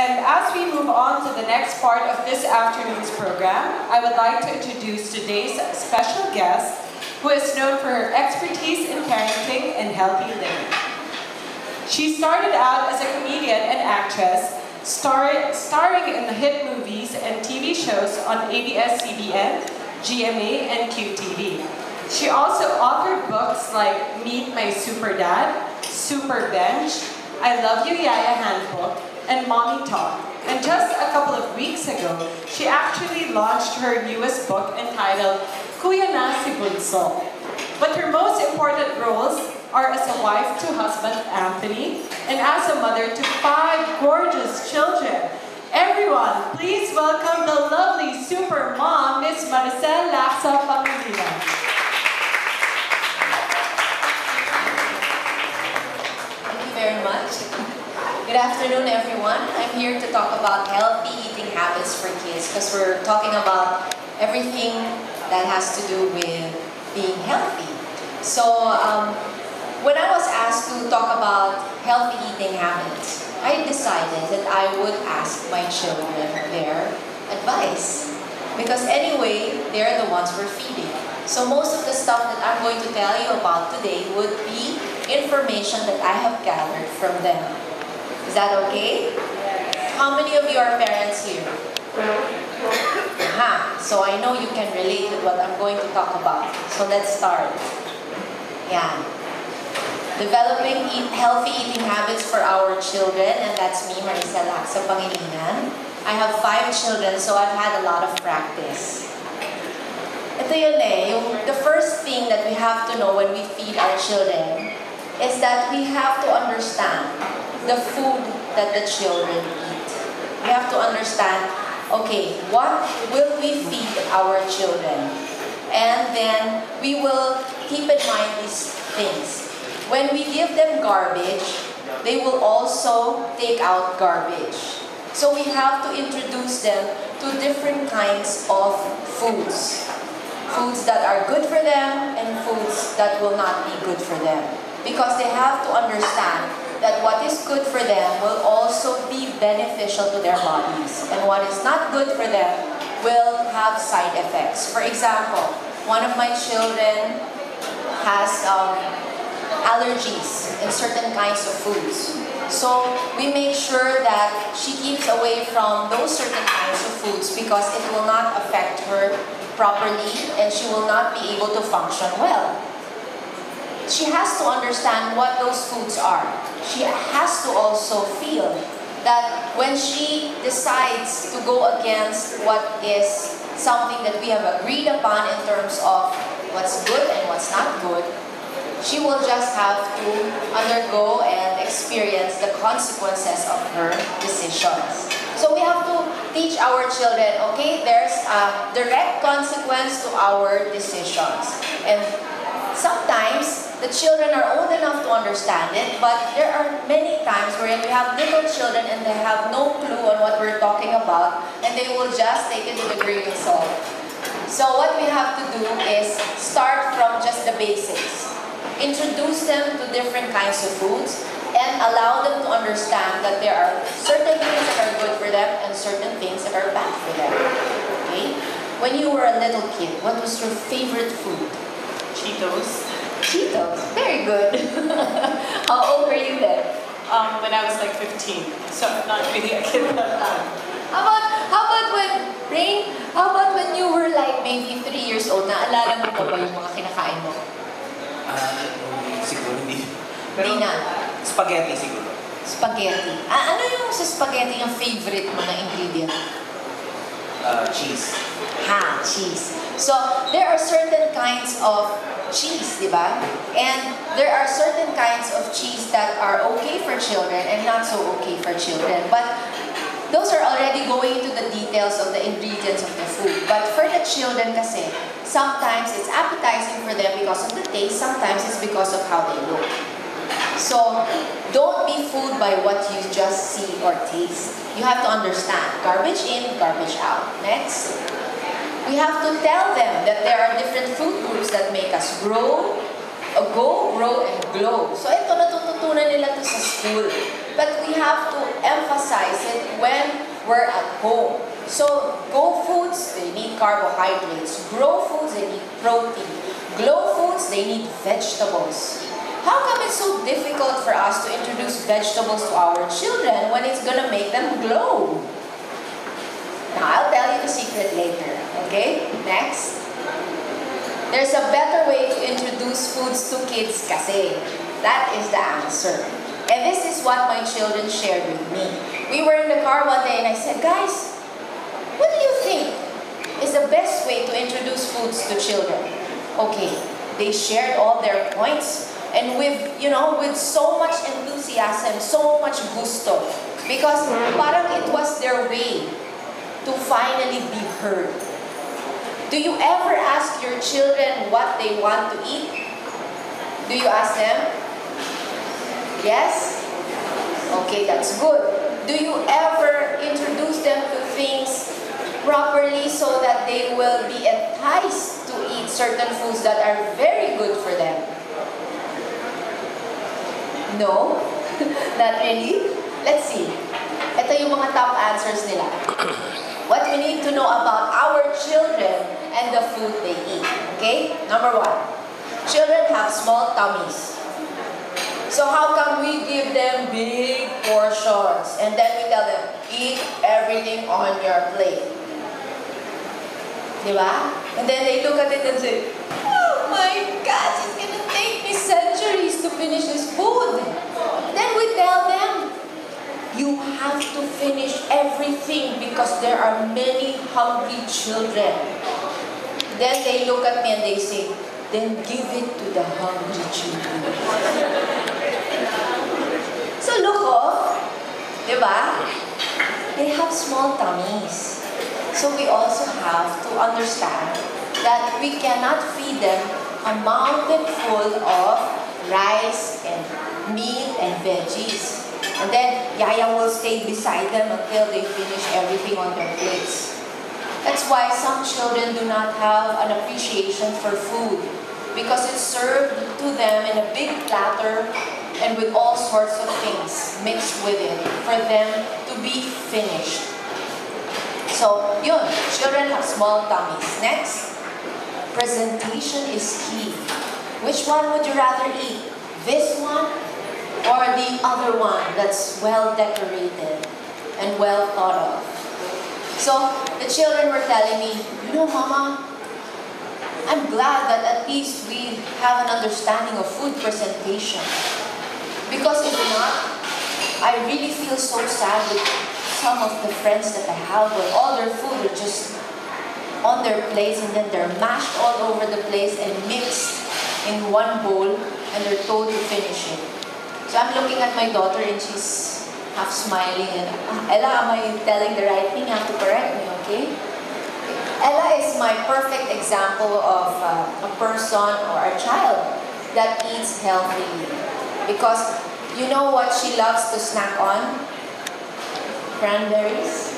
And as we move on to the next part of this afternoon's program, I would like to introduce today's special guest, who is known for her expertise in parenting and healthy living. She started out as a comedian and actress, starring in the hit movies and TV shows on ABS-CBN, GMA, and QTV. She also authored books like Meet My Super Dad, Super Bench, I Love You Yaya Handbook, and Mommy Talk. And just a couple of weeks ago, she actually launched her newest book entitled Kuya Na Si Bunso. But her most important roles are as a wife to husband Anthony and as a mother to 5 gorgeous children. Everyone, please welcome the lovely super mom, Miss Maricel Laxa Pangilinan. Thank you very much. Good afternoon, everyone. I'm here to talk about healthy eating habits for kids because we're talking about everything that has to do with being healthy. So, when I was asked to talk about healthy eating habits, I decided that I would ask my children their advice. Because anyway, they're the ones we're feeding. So most of the stuff that I'm going to tell you about today would be information that I have gathered from them. Is that okay? How many of you are parents here? So I know you can relate with what I'm going to talk about. So let's start. Yeah. Developing healthy eating habits for our children, and that's me, Maricel Laxa Pangilinan. I have 5 children, so I've had a lot of practice. Ito yun the first thing that we have to know when we feed our children is that we have to understand the food that the children eat. We have to understand, okay, what will we feed our children? And then we will keep in mind these things. When we give them garbage, they will also take out garbage. So we have to introduce them to different kinds of foods. Foods that are good for them and foods that will not be good for them. Because they have to understand that what is good for them will also be beneficial to their bodies. And what is not good for them will have side effects. For example, one of my children has allergies in certain kinds of foods. So we make sure that she keeps away from those certain kinds of foods because it will not affect her properly and she will not be able to function well. She has to understand what those foods are. She has to also feel that when she decides to go against what is something that we have agreed upon in terms of what's good and what's not good, she will just have to undergo and experience the consequences of her decisions. So we have to teach our children, okay, there's a direct consequence to our decisions. And sometimes the children are old enough to understand it, but there are many times where we have little children and they have no clue on what we're talking about, and they will just take it with a grain of salt. So what we have to do is start from just the basics. Introduce them to different kinds of foods and allow them to understand that there are certain things that are good for them and certain things that are bad for them. Okay? When you were a little kid, what was your favorite food? Cheetos. Cheetos. Very good. How old were you then? When I was like 15, so I'm not really a kid at that time. How about when you were like maybe 3 years old, naalala mo pa ba yung mga kinakain mo? Siguro hindi. Hindi na. Spaghetti siguro. Spaghetti. Ano yung sa spaghetti yung favorite mo na ingredient? Cheese. Cheese. So, there are certain kinds of cheese, di ba? And there are certain kinds of cheese that are okay for children and not so okay for children. But those are already going into the details of the ingredients of the food. But for the children kasi, sometimes it's appetizing for them because of the taste, sometimes it's because of how they look. So, don't be fooled by what you just see or taste. You have to understand. Garbage in, garbage out. Next. We have to tell them that there are different food groups that make us grow, and glow. So, ito natututunan nila to sa school. But we have to emphasize it when we're at home. So, Go foods, they need carbohydrates. Grow foods, they need protein. Glow foods, they need vegetables. How come it's so difficult for us to introduce vegetables to our children when it's gonna make them glow? Now, I'll tell you the secret later, okay? Next. There's a better way to introduce foods to kids kasi. That is the answer. And this is what my children shared with me. We were in the car one day and I said, guys, what do you think is the best way to introduce foods to children? Okay, they shared all their points and with so much enthusiasm, so much gusto. Because parang it was their way to finally be heard. Do you ever ask your children what they want to eat? Do you ask them? Yes? Okay, that's good. Do you ever introduce them to things properly so that they will be enticed to eat certain foods that are very good for them? No? Not really? Let's see. Ito yung mga top answers nila. What we need to know about our children and the food they eat. Okay? Number 1. Children have small tummies. So how come we give them big portions and then we tell them, eat everything on your plate? Diba? And then they look at it and say, oh my gosh, it's gonna take me centuries to finish this food. Then we tell them, you have to finish everything because there are many hungry children. Then they look at me and they say, then give it to the hungry children. So look, diba? They have small tummies. So we also have to understand that we cannot feed them a mountain full of rice and meat and veggies. And then Yaya will stay beside them until they finish everything on their plates. That's why some children do not have an appreciation for food because it's served to them in a big platter and with all sorts of things mixed with it for them to be finished. So, yun, children have small tummies. Next, presentation is key. Which one would you rather eat? This one or the other one that's well decorated and well thought of? So, the children were telling me, Mama, I'm glad that at least we have an understanding of food presentation. Because if not, I really feel so sad with some of the friends that I have where all their food are just on their plates and then they're mashed all over the place and mixed in one bowl and they're told to finish it. So I'm looking at my daughter and she's half smiling and, Ella, am I telling the right thing? You have to correct me, okay? Ella is my perfect example of a person or a child that eats healthily. Because you know what she loves to snack on? Cranberries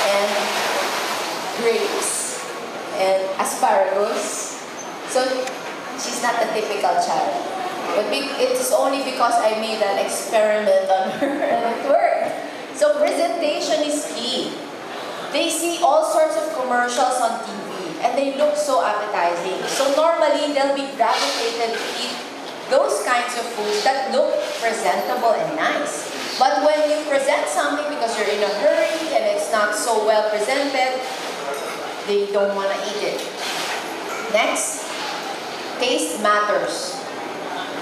and grapes and asparagus. So she's not a typical child. But it is only because I made an experiment on her and it worked. So presentation is key. They see all sorts of commercials on TV and they look so appetizing. So normally they'll be gravitated to eat those kinds of foods that look presentable and nice. But when you present something because you're in a hurry and it's not so well presented, they don't want to eat it. Next, taste matters.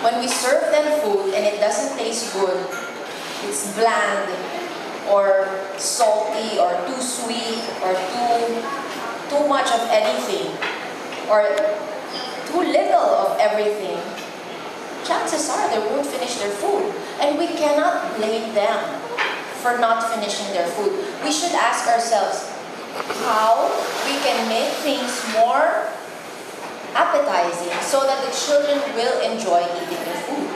When we serve them food and it doesn't taste good, it's bland or salty or too sweet or too much of anything or too little of everything, chances are they won't finish their food. And we cannot blame them for not finishing their food. We should ask ourselves how we can make things more appetizing so that the children will enjoy eating their food.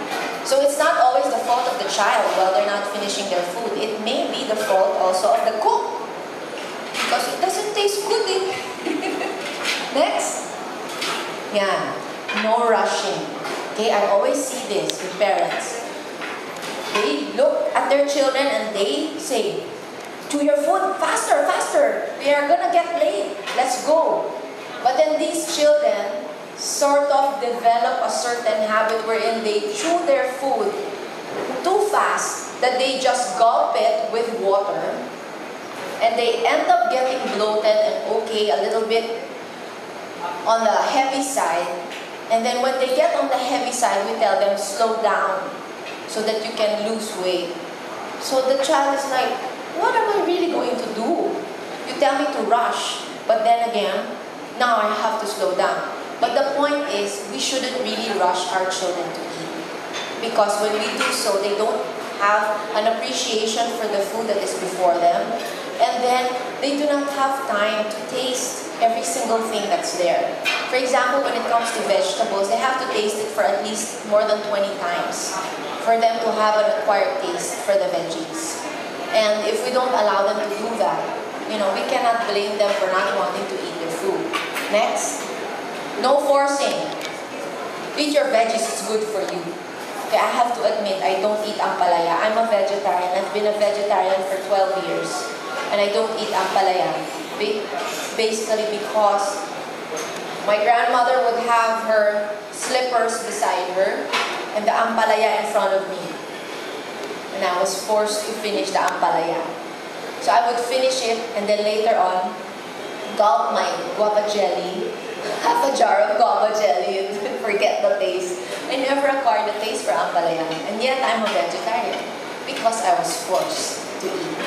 So it's not always the fault of the child while they're not finishing their food. It may be the fault also of the cook because it doesn't taste good. Next. Yeah, no rushing. Okay, I always see this with parents. They look at their children and they say, to your food, faster, faster. We are gonna get late. Let's go. But then these children sort of develop a certain habit wherein they chew their food too fast that they just gulp it with water, and they end up getting bloated and okay, a little bit on the heavy side. And then when they get on the heavy side, we tell them slow down so that you can lose weight. So the child is like, what am I really going to do? You tell me to rush, but then again, now I have to slow down. But the point is, we shouldn't really rush our children to eat. Because when we do so, they don't have an appreciation for the food that is before them. And then, they do not have time to taste every single thing that's there. For example, when it comes to vegetables, they have to taste it for at least more than 20 times for them to have an acquired taste for the veggies. And if we don't allow them to do that, we cannot blame them for not wanting to eat their food. Next, no forcing. Eat your veggies, it's good for you. Okay, I have to admit, I don't eat ampalaya. I'm a vegetarian. I've been a vegetarian for 12 years. And I don't eat ampalaya. Basically because my grandmother would have her slippers beside her and the ampalaya in front of me. And I was forced to finish the ampalaya. So I would finish it, and then later on, gulp my guava jelly, half a jar of guava jelly, and forget the taste. I never acquired the taste for ampalaya, and yet I'm a vegetarian because I was forced to eat.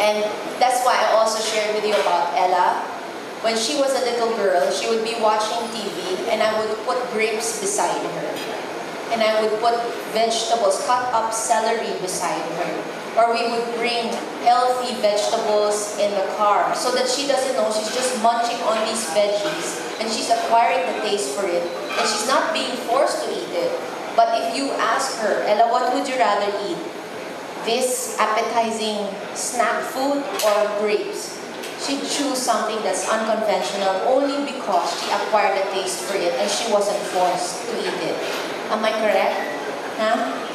And that's why I also shared with you about Ella. When she was a little girl, she would be watching TV, and I would put grapes beside her. And I would put vegetables, cut up celery beside her. Or we would bring healthy vegetables in the car so that she doesn't know, she's just munching on these veggies and she's acquiring the taste for it. And she's not being forced to eat it. But if you ask her, Ella, what would you rather eat? This appetizing snack food or grapes? She'd choose something that's unconventional only because she acquired the taste for it and she wasn't forced to eat it. Am I correct? Huh?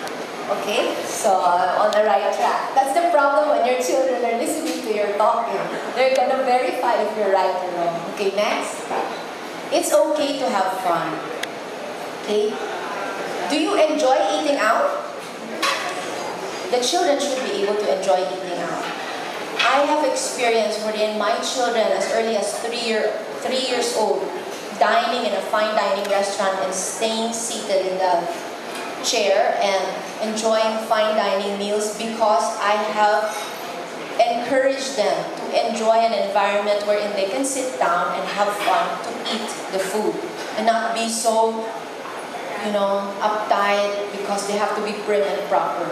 Okay, so on the right track. That's the problem when your children are listening to your talking. They're gonna verify if you're right or wrong. Okay, next. It's okay to have fun. Okay? Do you enjoy eating out? The children should be able to enjoy eating out. I have experience wherein my children, as early as 3 years old, dining in a fine dining restaurant and staying seated in the chair and enjoying fine dining meals because I have encouraged them to enjoy an environment wherein they can sit down and have fun to eat the food and not be so, uptight because they have to be prim and proper.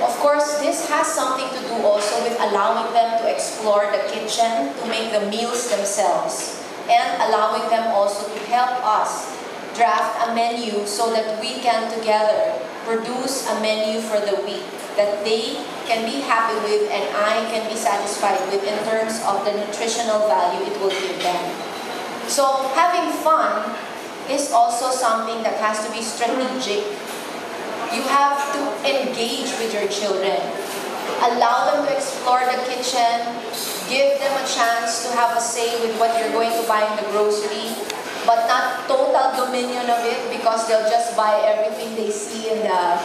Of course, this has something to do also with allowing them to explore the kitchen, to make the meals themselves, and allowing them also to help us draft a menu so that we can together produce a menu for the week that they can be happy with and I can be satisfied with in terms of the nutritional value it will give them. So having fun is also something that has to be strategic. You have to engage with your children. Allow them to explore the kitchen. Give them a chance to have a say with what you're going to buy in the grocery, but not total dominion of it because they'll just buy everything they see in the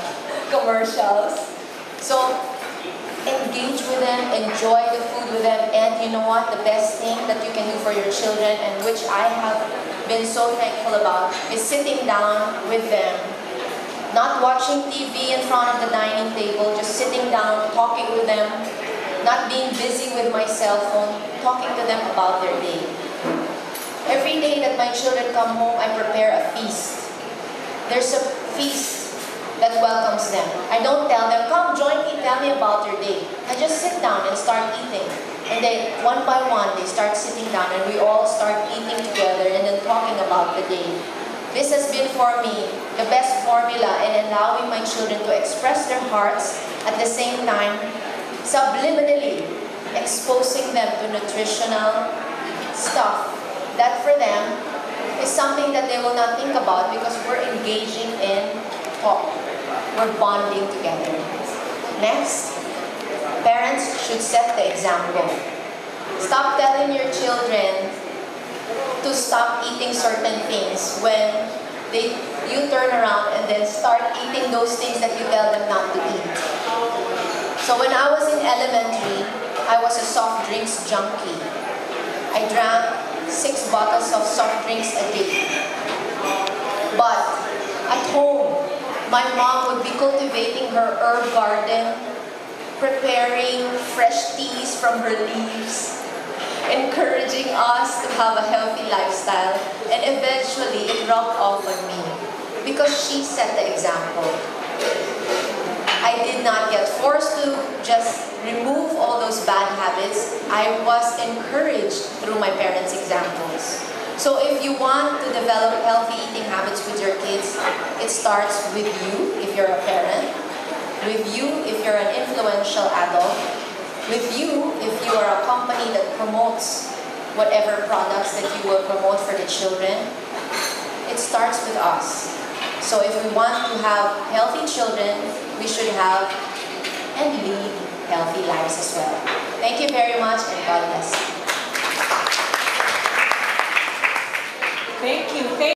commercials. So engage with them, enjoy the food with them, and you know what? The best thing that you can do for your children, and which I have been so thankful about, is sitting down with them. Not watching TV in front of the dining table, just sitting down, talking to them, not being busy with my cell phone, talking to them about their day. Every day that my children come home, I prepare a feast. There's a feast that welcomes them. I don't tell them, come join me, tell me about your day. I just sit down and start eating. And then one by one, they start sitting down and we all start eating together and then talking about the day. This has been for me the best formula in allowing my children to express their hearts at the same time, subliminally exposing them to nutritional stuff that for them is something that they will not think about because we're engaging in talk. We're bonding together. Next, Parents should set the example. Stop telling your children to stop eating certain things when you turn around and then start eating those things that you tell them not to eat. So when I was in elementary, I was a soft drinks junkie. I drank 6 bottles of soft drinks a day. But at home, my mom would be cultivating her herb garden, preparing fresh teas from her leaves, encouraging us to have a healthy lifestyle, and eventually it rubbed off on me because she set the example. I did not get forced to just remove all those bad habits. I was encouraged through my parents' examples. So if you want to develop healthy eating habits with your kids, it starts with you if you're a parent, with you if you're an influential adult, with you if you are a company that promotes whatever products that you will promote for the children. It starts with us. So if we want to have healthy children, we should have and lead healthy lives as well. Thank you very much and God bless. Thank you.